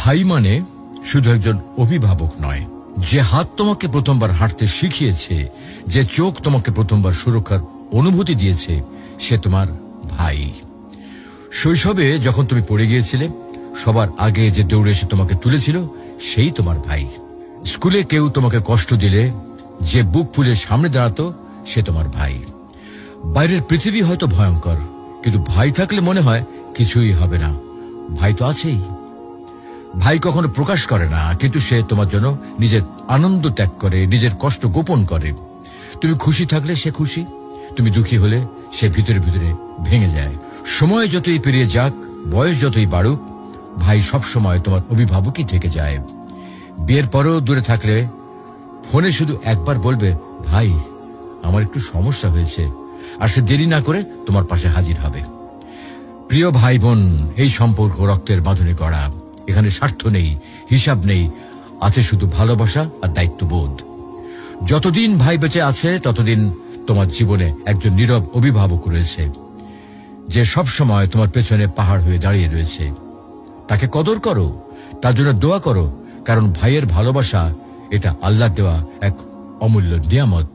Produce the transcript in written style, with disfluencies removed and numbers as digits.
ভাই মানে শুধু একজন অভিভাবক নয়, যে হাত তোমাকে প্রথমবার হাঁটতে শিখিয়েছে, যে চোখ তোমাকে প্রথমবার সুরক্ষার অনুভূতি দিয়েছে, সে তোমার ভাই। শৈশবে যখন তুমি পড়ে গিয়েছিলে, সবার আগে যে দৌড়ে এসে তোমাকে তুলেছিল, সেই তোমার ভাই। স্কুলে কেউ তোমাকে কষ্ট দিলে যে বুক ফুলে সামনে দাঁড়াতো, সে তোমার ভাই। বাইরের পৃথিবী হয়তো ভয়ঙ্কর, কিন্তু ভাই থাকলে মনে হয় কিছুই হবে না। ভাই তো আছেই। ভাই কখনো প্রকাশ করে না, কিন্তু সে তোমার জন্য নিজের আনন্দ ত্যাগ করে, নিজের কষ্ট গোপন করে। তুমি খুশি থাকলে সে খুশি, তুমি দুঃখী হলে সে ভিতরে ভিতরে ভেঙে যায়। সময় যতই পেরিয়ে যাক, বয়স যতই বাড়ুক, ভাই সব সময় তোমার অভিভাবকই থেকে যায়। বিয়ের পরেও দূরে থাকলে ফোনে শুধু একবার বলবে, ভাই আমার একটু সমস্যা হয়েছে, আর সে দেরি না করে তোমার পাশে হাজির হবে। প্রিয় ভাই বোন, এই সম্পর্ক রক্তের বাঁধনে গড়া। এখানে স্বার্থ নেই, হিসাব নেই, আছে শুধু ভালোবাসা আর দায়িত্ববোধ। যতদিন ভাই বেঁচে আছে, ততদিন তোমার জীবনে একজন নীরব অভিভাবক রয়েছে, যে সব সময় তোমার পেছনে পাহাড় হয়ে দাঁড়িয়ে রয়েছে। তাকে কদর করো, তার জন্য দোয়া করো, কারণ ভাইয়ের ভালোবাসা এটা আল্লাহ দেওয়া এক অমূল্য নিয়ামত।